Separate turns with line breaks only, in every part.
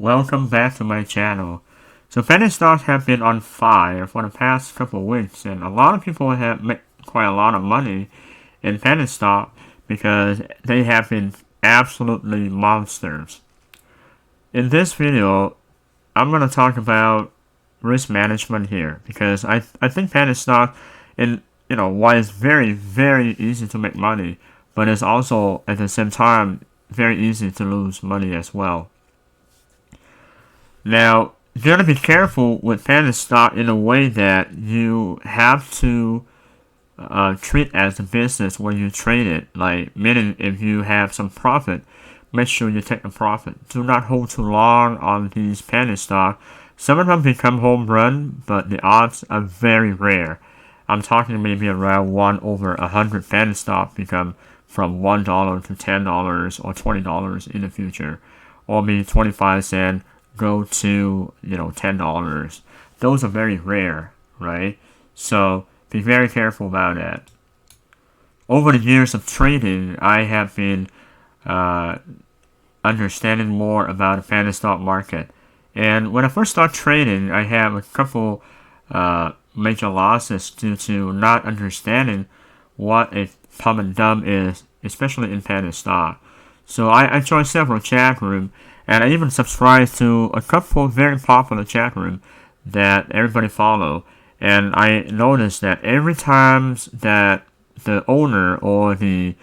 welcome back to my channel. So penny stocks have been on fire for the past couple of weeks, and a lot of people have made quite a lot of money in penny stock because they have been absolutely monsters. In this video, I'm going to talk about risk management here because I think penny stock, why it's very easy to make money, but it's also at the same time very easy to lose money as well. Now, you gotta be careful with penny stock in a way that you have to treat as a business when you trade it. Like, meaning if you have some profit, make sure you take the profit. Do not hold too long on these penny stock. Some of them become home run, but the odds are very rare. I'm talking maybe around 1/100 penny stock become from $1 to $10 or $20 in the future, or maybe 25 cents go to $10. Those are very rare, right? So be very careful about that. Over the years of trading, I have been understanding more about the penny stock market. And when I first started trading, I had a couple major losses due to not understanding what a pump and dump is, especially in penny stock. So I joined several chat rooms, and I even subscribed to a couple very popular chat rooms that everybody follow. And I noticed that every time that the owner or the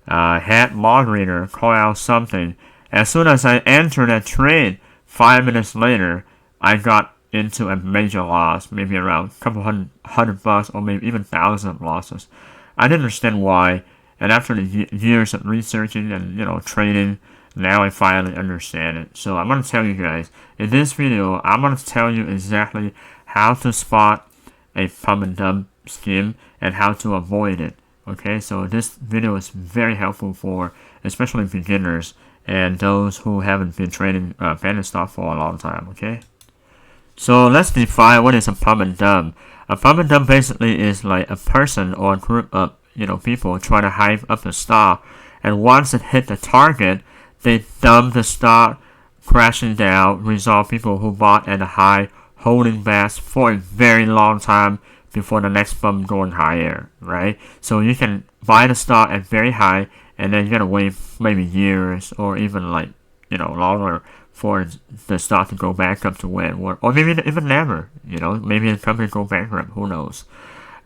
head moderator call out something, as soon as I enter that trade, 5 minutes later, I got into a major loss, maybe around a couple hundred bucks or maybe even thousands of losses. I didn't understand why, and after the years of researching and trading, now I finally understand it. So I'm going to tell you guys, in this video, I'm going to tell you exactly how to spot a pump and dump scheme and how to avoid it. Okay, so this video is very helpful for especially beginners and those who haven't been trading penny stock for a long time. Okay, so let's define what is a pump and dump. A pump and dump basically is like a person or a group of people trying to hype up the stock, and once it hit the target, they dump the stock, crashing down, result people who bought at a high, holding back for a very long time before the next bump going higher, right? So you can buy the stock at very high, and then you gotta wait maybe years or even longer for the stock to go back up to where it was, or maybe even never. Maybe the company go bankrupt. Who knows,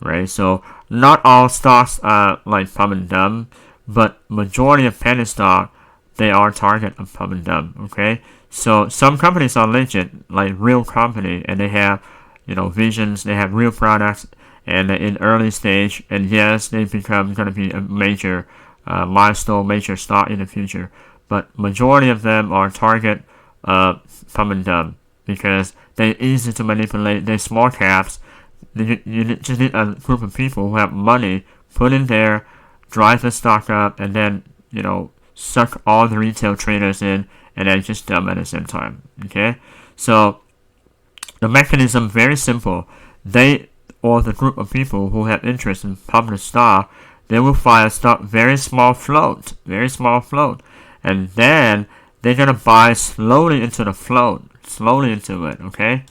right? So not all stocks are like pump and dump, but majority of penny stock, they are target of pump and dump. Okay, so some companies are legit, like real company, and they have visions, they have real products, and they're in early stage, and yes, they become gonna be a major milestone, major stock in the future. But majority of them are target pump and dump because they're easy to manipulate. They're small caps. You just need a group of people who have money, put in there, drive the stock up, and then suck all the retail traders in, and then just dump at the same time. Okay, so the mechanism very simple. They, or the group of people who have interest in pumping the stock, they will find a stock very small float, and then they're gonna buy slowly into the float, slowly into it. Okay,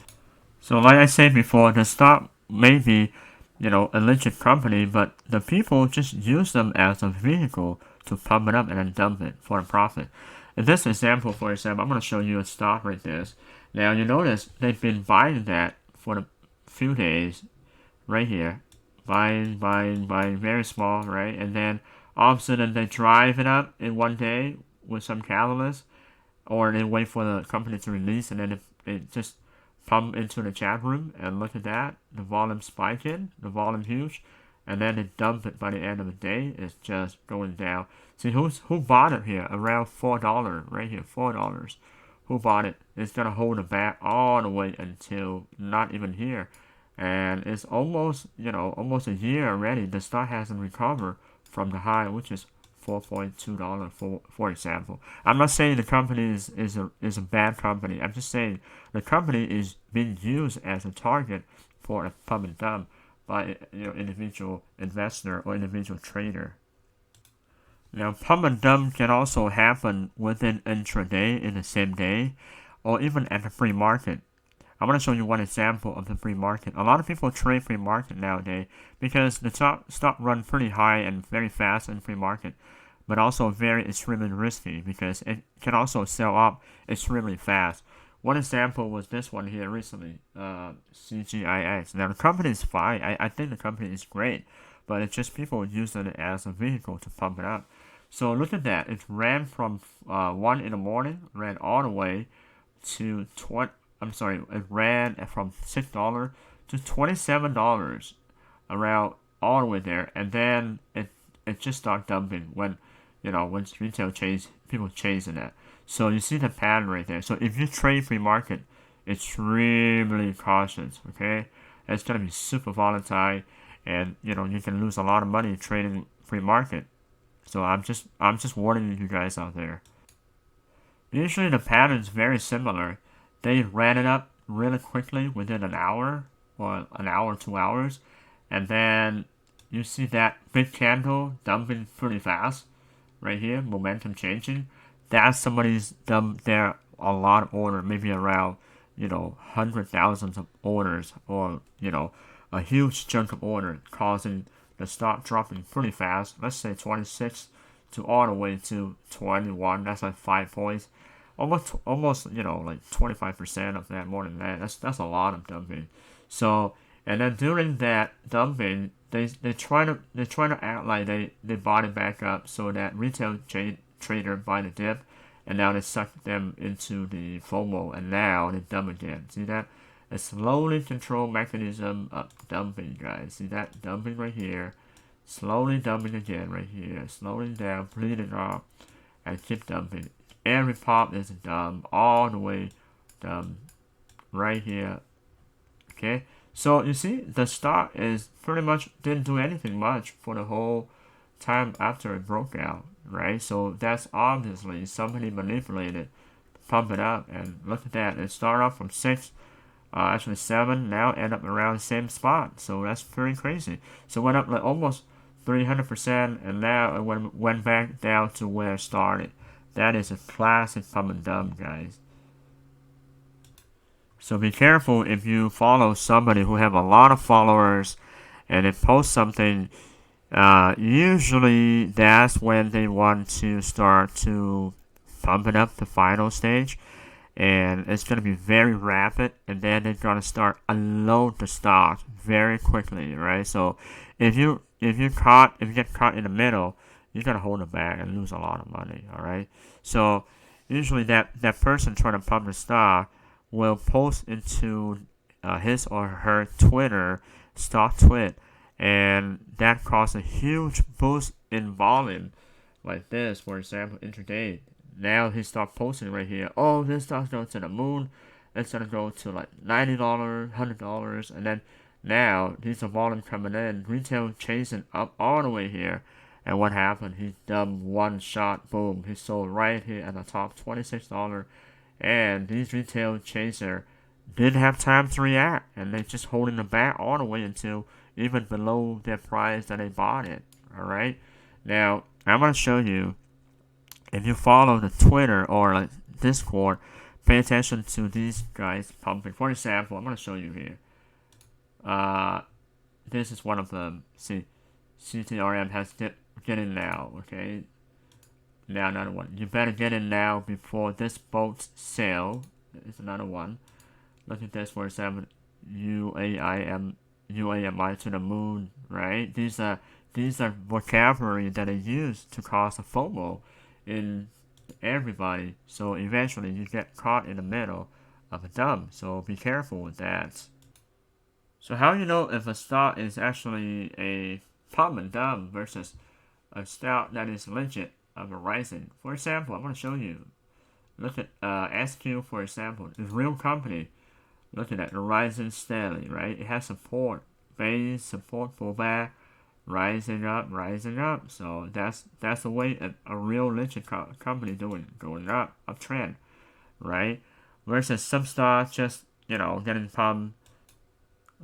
so like I said before, the stock may be a legit company, but the people just use them as a vehicle to pump it up and then dump it for a profit. In this example, for example, I'm going to show you a stock like this. Now you notice they've been buying that for a few days, right here, buying, very small, right? And then all of a sudden they drive it up in one day with some catalyst, or they wait for the company to release, and then it just pump into the chat room, and look at that, the volume spiking, the volume huge, and then they dump it by the end of the day. It's just going down. See who bought it here? Around $4, right here, $4. Who bought it? It's gonna hold it back all the way until not even here, and it's almost almost a year already. The stock hasn't recovered from the high, which is $4.2 for example. I'm not saying the company is a bad company. I'm just saying the company is being used as a target for a pump and dump by individual investor or individual trader. Now, pump and dump can also happen within intraday in the same day, or even at the free market. I want to show you one example of the free market. A lot of people trade free market nowadays because the stock run pretty high and very fast in free market, but also very extremely risky because it can also sell up extremely fast. One example was this one here recently, CGIX. Now the company is fine. I think the company is great, but it's just people using it as a vehicle to pump it up. So look at that. It ran from 1 in the morning, ran all the way to 20. I'm sorry, it ran from $6 to $27 around all the way there, and then it just started dumping when when retail people chasing it. So you see the pattern right there. So if you trade free market, extremely cautious. Okay, it's gonna be super volatile, and you can lose a lot of money trading free market. So I'm just warning you guys out there. Usually the pattern is very similar. They ran it up really quickly within an hour or an hour, 2 hours, and then you see that big candle dumping pretty fast right here, momentum changing. That's somebody's dumped there a lot of order, maybe around 100,000 of orders, or a huge chunk of order, causing the stock dropping pretty fast. Let's say 26 to all the way to 21. That's like 5 points. Almost, like 25% of that, more than that. That's a lot of dumping. So, and then during that dumping, they try to act like they bought it back up so that retail trader buy the dip, and now they suck them into the FOMO, and now they dump again. See that? A slowly controlled mechanism of dumping, guys. See that dumping right here, slowly dumping again right here, slowing down, bleeding off, and keep dumping. Every pop is a dump, all the way dump right here. Okay, so you see the stock is pretty much didn't do anything much for the whole time after it broke out, right? So that's obviously somebody manipulated, pump it up, and look at that. It started off from 6, actually 7, now end up around the same spot. So that's pretty crazy. So it went up like almost 300%, and now it went back down to where it started. That is a classic pump and dump, guys. So be careful if you follow somebody who have a lot of followers and they post something. Usually that's when they want to start to pump it up the final stage, and it's going to be very rapid, and then they're going to start unload the stock very quickly, right? So if you get caught in the middle, you gotta hold it back and lose a lot of money. All right. So usually that person trying to pump the stock will post into his or her Twitter stock tweet, and that causes a huge boost in volume, like this. For example, intraday. Now he start posting right here. Oh, this stock's going to the moon. It's gonna go to like $90, $100, and then now these are volume coming in. Retail chasing up all the way here. And what happened? He dumped one shot, boom. He sold right here at the top, $26. And these retail chaser didn't have time to react, and they just holding the back all the way until even below their price that they bought it. Alright? Now, I'm going to show you, if you follow the Twitter or like Discord, pay attention to these guys pumping. For example, I'm going to show you here. This is one of them. See, CTRM has get in now, okay? Now another one. You better get in now before this boat sail. It's another one. Look at this, for example, UAMI to the moon, right? These are vocabulary that they use to cause a FOMO in everybody. So eventually you get caught in the middle of a dump. So be careful with that. So how do you know if a stock is actually a pump and dump versus a stock that is legit of a rising? For example, I'm going to show you. Look at SQ, for example. It's a real company. Look at that, rising steadily, right? It has support, base, support, pullback, rising up. So that's the way a real legit company going up, uptrend, right? Versus some stocks just getting pumped,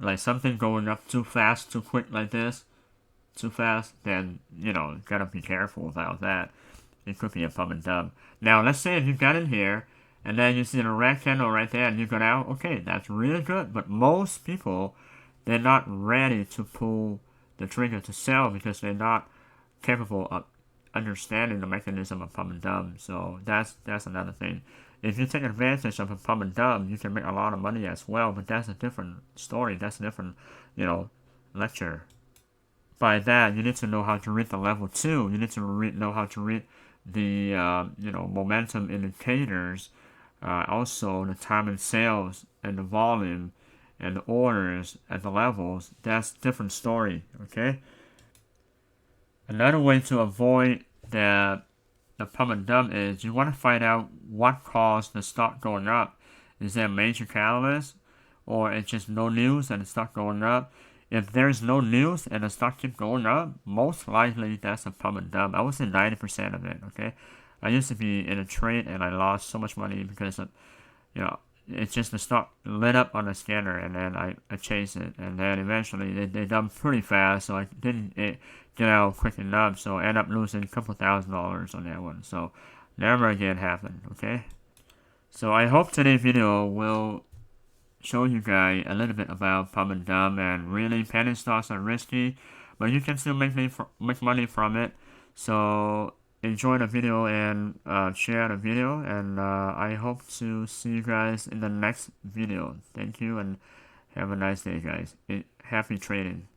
like something going up too fast, too quick like this, too fast, then gotta be careful about that. It could be a pump and dump. Now let's say if you got in here and then you see the red candle right there, and you go out. Okay, that's really good. But most people, they're not ready to pull the trigger to sell because they're not capable of understanding the mechanism of pump and dump. So that's another thing. If you take advantage of a pump and dump, you can make a lot of money as well. But that's a different story. That's a different, lecture. By that, you need to know how to read the level two. You need to know how to read the momentum indicators, also the time and sales and the volume and the orders at the levels. That's different story. Okay. Another way to avoid the pump and dump is you want to find out what caused the stock going up. Is there a major catalyst, or it's just no news and the stock going up? If there's no news and the stock keeps going up, most likely that's a pump and dump. I would say 90% of it. Okay, I used to be in a trade and I lost so much money because of, it's just the stock lit up on the scanner and then I chased it and then eventually they dumped pretty fast, so I didn't get out quick enough, so I ended up losing a couple $1,000s on that one. So never again happen. Okay, so I hope today's video will show you guys a little bit about pump and dump, and really penny stocks are risky, but you can still make money from it. So enjoy the video and share the video, and I hope to see you guys in the next video. Thank you and have a nice day, guys. Happy trading.